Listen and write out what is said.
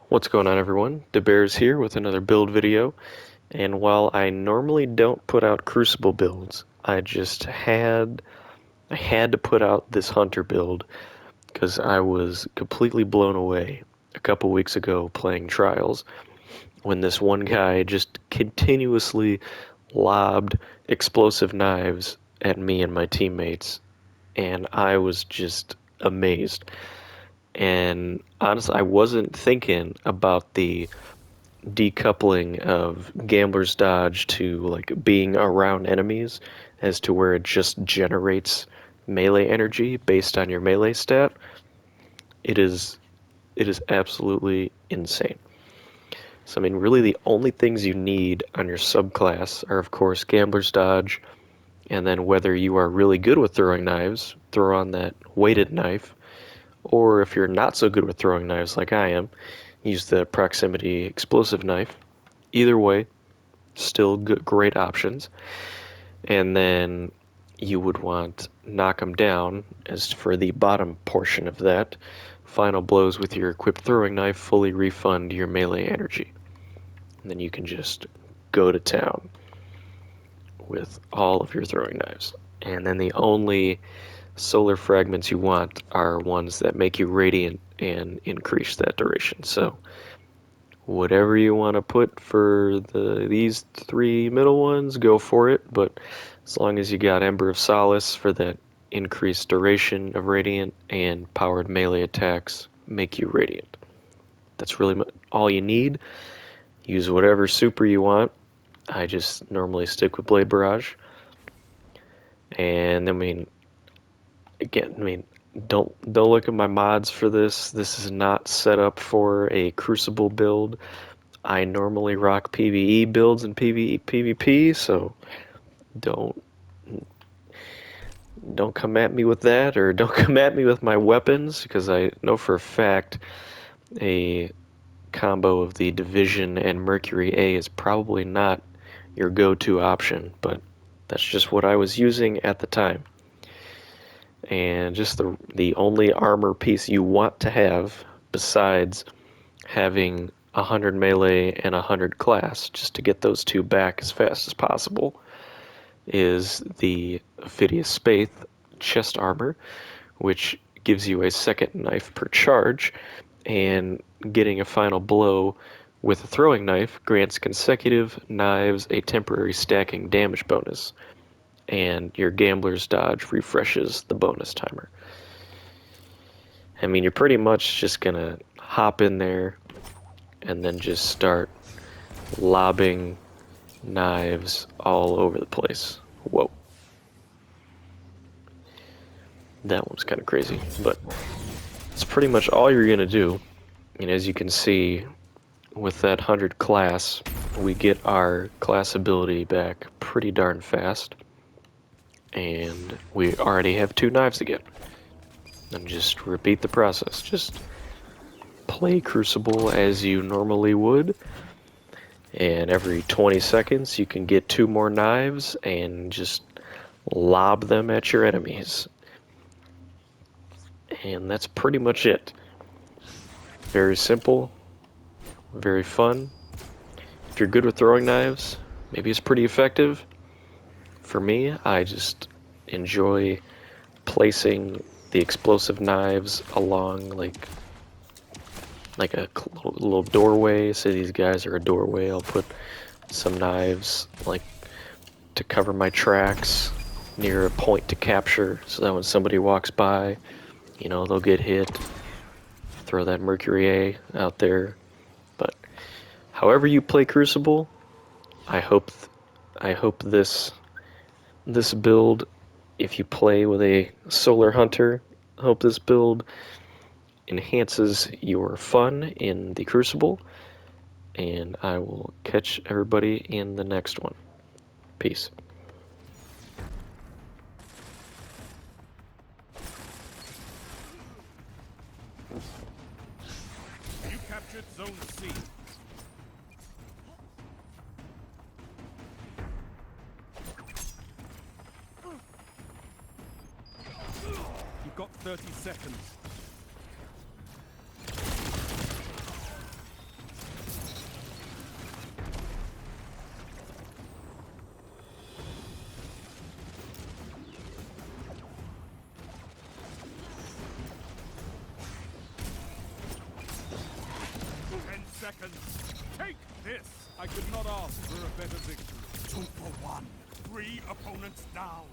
What's going on, everyone? DeBears here with another build video, and while I normally don't put out crucible builds, I had to put out this hunter build because I was completely blown away a couple weeks ago playing trials when this one guy just continuously lobbed explosive knives at me and my teammates, and I was just amazed. And honestly, I wasn't thinking about the decoupling of Gambler's Dodge to like being around enemies as to where it just generates melee energy based on your melee stat. It is it is absolutely insane. So I mean really the only things you need on your subclass are of course Gambler's Dodge, and then whether you are really good with throwing knives, throw on that weighted knife, or if you're not so good with throwing knives like I am, use the proximity explosive knife. Either way, still good, great options. And then you would want knock them down as for the bottom portion of that. Final blows with your equipped throwing knife fully refund your melee energy. And then you can just go to town with all of your throwing knives. And then the only solar fragments you want are ones that make you radiant and increase that duration. So whatever you want to put for these three middle ones, go for it. But as long as you got Ember of Solace for that increased duration of Radiant and powered melee attacks make you Radiant. That's really all you need. Use whatever super you want. I just normally stick with Blade Barrage. And I mean, again, don't look at my mods for this. This is not set up for a Crucible build. I normally rock PvE builds and PvP, so don't don't come at me with that, or don't come at me with my weapons, because I know for a fact a combo of the Division and Mercury A is probably not your go-to option, but that's just what I was using at the time. And just the only armor piece you want to have besides having 100 melee and 100 class, just to get those two back as fast as possible, is the Phidias Spaith chest armor, which gives you a second knife per charge, and getting a final blow with a throwing knife grants consecutive knives a temporary stacking damage bonus, and your Gambler's Dodge refreshes the bonus timer. I mean, you're pretty much just gonna hop in there and then just start lobbing knives all over the place. Whoa. That one's kind of crazy, but it's pretty much all you're gonna do. And as you can see, with that 100 class, we get our class ability back pretty darn fast. And we already have two knives again. And just repeat the process. Just play Crucible as you normally would, and every 20 seconds you can get two more knives and just lob them at your enemies. And that's pretty much it. Very simple, very fun. If you're good with throwing knives, maybe it's pretty effective. For me, I just enjoy placing the explosive knives along like a little doorway. Say these guys are a doorway, I'll put some knives like to cover my tracks near a point to capture, so that when somebody walks by, you know, they'll get hit. Throw that Mercury A out there. But however you play Crucible, I hope this build, if you play with a Solar Hunter, I hope this build enhances your fun in the Crucible, and I will catch everybody in the next one. Peace. You captured Zone C. You've got 30 seconds. seconds. Take this! I could not ask for a better victory. 2 for 1. 3 opponents down.